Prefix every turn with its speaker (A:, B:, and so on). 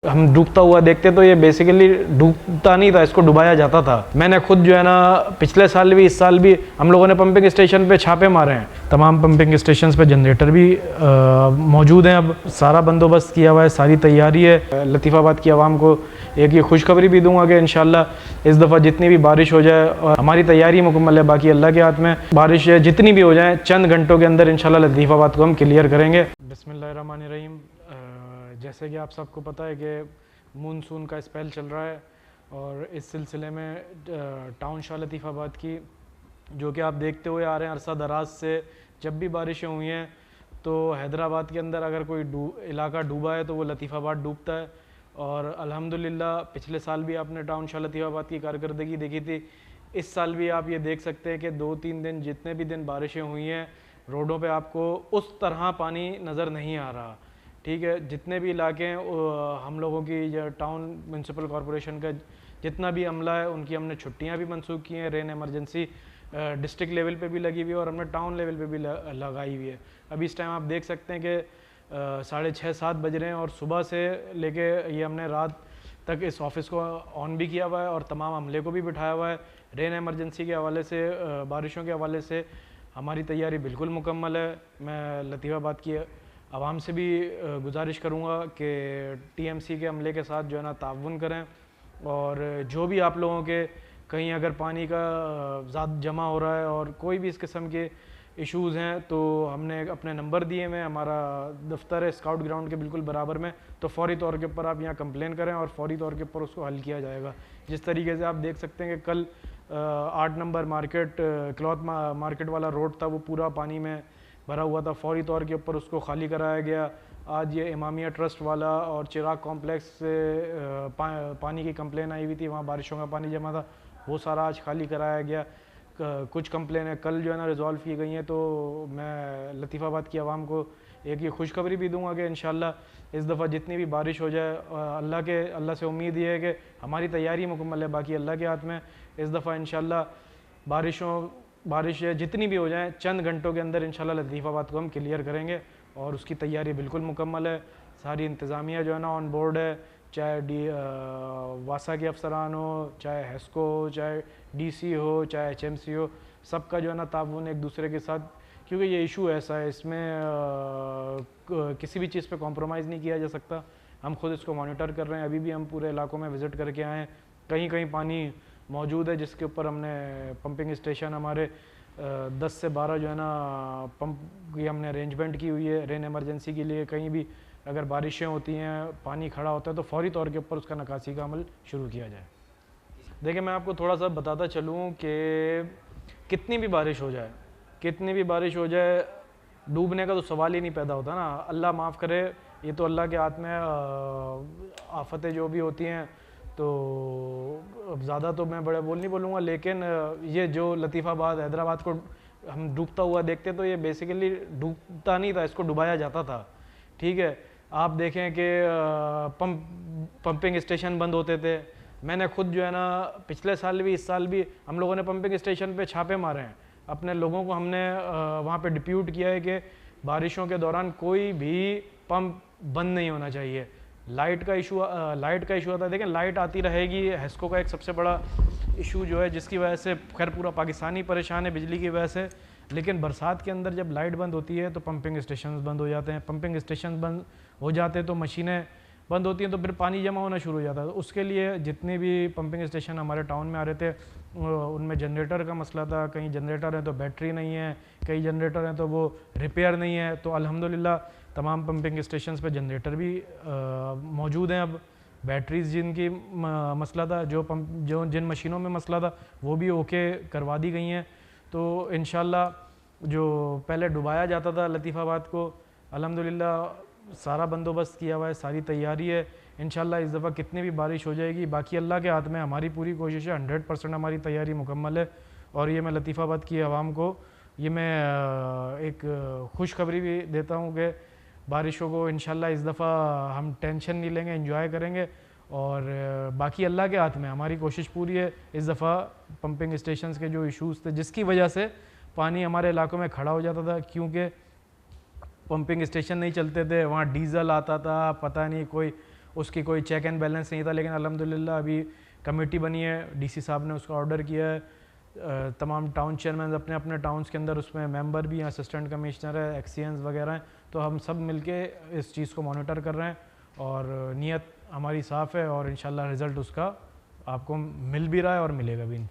A: हम डूबता हुआ देखते तो ये बेसिकली डूबता नहीं था, इसको डुबाया जाता था। मैंने खुद जो है ना पिछले साल भी इस साल भी हम लोगों ने पंपिंग स्टेशन पे छापे मारे हैं। तमाम पंपिंग स्टेशन पे जनरेटर भी मौजूद हैं। अब सारा बंदोबस्त किया हुआ है, सारी तैयारी है। लतीफ़ाबाद की आवाम को एक ये खुशखबरी भी दूंगा कि इंशाल्लाह इस दफ़ा जितनी भी बारिश हो जाए, और हमारी तैयारी मुकम्मल है, बाकी अल्लाह के हाथ में। बारिश जितनी भी हो जाए चंद घंटों के अंदर इंशाल्लाह लतीफ़ाबाद को हम क्लियर करेंगे। बिस्मिल्लाहिर्रहमानिर्रहीम। जैसे कि आप सबको पता है कि मानसून का स्पेल चल रहा है, और इस सिलसिले में टाउन शाह लतीफ़ाबाद की, जो कि आप देखते हुए आ रहे हैं अरसा दराज से, जब भी बारिशें हुई हैं तो हैदराबाद के अंदर अगर कोई इलाका डूबा है तो वो लतीफ़ाबाद डूबता है। और अल्हम्दुलिल्लाह पिछले साल भी आपने टाउन शाह लतीफ़ाबाद की कारकर्दगी देखी थी। इस साल भी आप ये देख सकते हैं कि 2-3 दिन जितने भी दिन बारिशें हुई हैं, रोडों पे आपको उस तरह पानी नज़र नहीं आ रहा। ठीक है, जितने भी इलाके हैं हम लोगों की जो टाउन म्यूनसिपल कॉरपोरेशन का जितना भी अमला है, उनकी हमने छुट्टियां भी मंसूख की हैं। रेन एमरजेंसी डिस्ट्रिक्ट लेवल पे भी लगी हुई है और हमने टाउन लेवल पे भी लगाई हुई है। अभी इस टाइम आप देख सकते हैं कि 6:30-7 बज रहे हैं, और सुबह से लेके ये हमने रात तक इस ऑफिस को ऑन भी किया हुआ है और तमाम अमले को भी बिठाया हुआ है। रेन एमरजेंसी के हवाले से, बारिशों के हवाले से हमारी तैयारी बिल्कुल मुकम्मल है। मैं लतीफ़ाबाद की आवाम से भी गुजारिश करूँगा कि टीएमसी के अमले के साथ जो है ना ताउन करें, और जो भी आप लोगों के कहीं अगर पानी का ज़्यादा जमा हो रहा है और कोई भी इस किस्म के इश्यूज़ हैं, तो हमने अपने नंबर दिए हुए हैं। हमारा दफ्तर है स्काउट ग्राउंड के बिल्कुल बराबर में, तो फौरी तौर के ऊपर आप यहाँ कंप्लेन करें और फौरी तौर के ऊपर उसको हल किया जाएगा। जिस तरीके से आप देख सकते हैं कि कल 8 नंबर मार्केट क्लॉथ मार्केट वाला रोड था, वो पूरा पानी में भरा हुआ था, फौरी तौर के ऊपर उसको खाली कराया गया। आज ये इमामिया ट्रस्ट वाला और चिराग कॉम्प्लेक्स से पानी की कंप्लेन आई हुई थी, वहाँ बारिशों का पानी जमा था, वो सारा आज खाली कराया गया। कुछ कंप्लेनें कल जो है ना रिज़ॉल्व की गई हैं। तो मैं लतीफ़ाबाद की आवाम को एक ये खुशखबरी भी दूंगा कि इंशाल्लाह इस दफ़ा जितनी भी बारिश हो जाए, अल्लाह से उम्मीद ये है कि हमारी तैयारी मुकम्मल है, बाकी अल्लाह के हाथ में। इस दफ़ा इंशाल्लाह बारिश जितनी भी हो जाए चंद घंटों के अंदर इंशाल्लाह लतीफ़ाबाद को हम क्लियर करेंगे, और उसकी तैयारी बिल्कुल मुकम्मल है। सारी इंतज़ामिया जो है ना ऑन बोर्ड है, चाहे वासा के अफसरान हो, चाहे हेस्को हो, चाहे डीसी हो, चाहे एचएमसी हो, सबका जो है ना ताउन एक दूसरे के साथ, क्योंकि ये इशू ऐसा है, इसमें किसी भी चीज़ पे कॉम्प्रोमाइज़ नहीं किया जा सकता। हम खुद इसको मॉनिटर कर रहे हैं। अभी भी हम पूरे इलाकों में विज़िट करके आए हैं, कहीं कहीं पानी मौजूद है जिसके ऊपर हमने पंपिंग स्टेशन हमारे 10 से 12 जो है ना पंप की हमने अरेंजमेंट की हुई है रेन एमरजेंसी के लिए। कहीं भी अगर बारिशें होती हैं, पानी खड़ा होता है, तो फौरी तौर के ऊपर उसका निकासी का अमल शुरू किया जाए। देखिए, मैं आपको थोड़ा सा बताता चलूँ कि कितनी भी बारिश हो जाए डूबने का तो सवाल ही नहीं पैदा होता ना। अल्लाह माफ़ करे, ये तो अल्लाह के हाथ में आफतें जो भी होती हैं, तो अब ज़्यादा तो मैं बड़े नहीं बोलूँगा, लेकिन ये जो लतीफ़ाबाद हैदराबाद को हम डूबता हुआ देखते तो ये बेसिकली डूबता नहीं था, इसको डुबाया जाता था। ठीक है, आप देखें कि पंपिंग स्टेशन बंद होते थे। मैंने खुद जो है ना पिछले साल भी इस साल भी हम लोगों ने पंपिंग स्टेशन पे छापे मारे हैं। अपने लोगों को हमने वहाँ पे डिप्यूट किया है कि बारिशों के दौरान कोई भी पंप बंद नहीं होना चाहिए। लाइट का इशू आता है। देखें, लाइट आती रहेगी। हेस्को का एक सबसे बड़ा इशू जो है, जिसकी वजह से खैर पूरा पाकिस्तानी परेशान है बिजली की वजह से, लेकिन बरसात के अंदर जब लाइट बंद होती है तो पंपिंग स्टेशन बंद हो जाते हैं। पंपिंग स्टेशन बंद हो जाते हैं तो मशीनें बंद होती हैं, तो फिर पानी जमा होना शुरू हो जाता है। तो उसके लिए जितने भी पंपिंग स्टेशन हमारे टाउन में आ रहे थे, उनमें जनरेटर का मसला था। कहीं जनरेटर है तो बैटरी नहीं है, कई जनरेटर हैं तो वो रिपेयर नहीं है। तो अल्हम्दुलिल्लाह तमाम पंपिंग स्टेशंस पे जनरेटर भी मौजूद हैं। अब बैटरीज जिनकी मसला था, जिन मशीनों में मसला था, वो भी ओके करवा दी गई हैं। तो इंशाल्लाह जो पहले डुबाया जाता था लतीफ़ाबाद को, अल्हम्दुलिल्लाह सारा बंदोबस्त किया हुआ है, सारी तैयारी है। इंशाल्लाह इस दफ़ा कितनी भी बारिश हो जाएगी, बाकी अल्लाह के हाथ में। हमारी पूरी कोशिश है, 100% हमारी तैयारी मुकम्मल है। और ये मैं लतीफ़ाबाद की आवाम को ये मैं एक खुशखबरी भी देता हूँ कि बारिशों को इंशाल्लाह इस दफ़ा हम टेंशन नहीं लेंगे, एंजॉय करेंगे। और बाकी अल्लाह के हाथ में। हमारी कोशिश पूरी है। इस दफ़ा पंपिंग स्टेशंस के जो इश्यूज़ थे, जिसकी वजह से पानी हमारे इलाकों में खड़ा हो जाता था, क्योंकि पंपिंग स्टेशन नहीं चलते थे, वहाँ डीज़ल आता था, पता नहीं कोई اس کی کوئی چیک اینڈ بیلنس نہیں تھا، لیکن الحمدللہ ابھی کمیٹی بنی ہے، ڈی سی صاحب نے اس کا آرڈر کیا ہے، تمام ٹاؤن چیئرمین اپنے اپنے ٹاؤنس کے اندر اس میں ممبر بھی ہیں، اسسٹنٹ کمشنر ہے، ایکسینز وغیرہ ہیں، تو ہم سب مل کے اس چیز کو مانیٹر کر رہے ہیں اور نیت ہماری صاف ہے اور انشاءاللہ رزلٹ اس کا آپ کو مل بھی رہا ہے اور ملے گا بھی.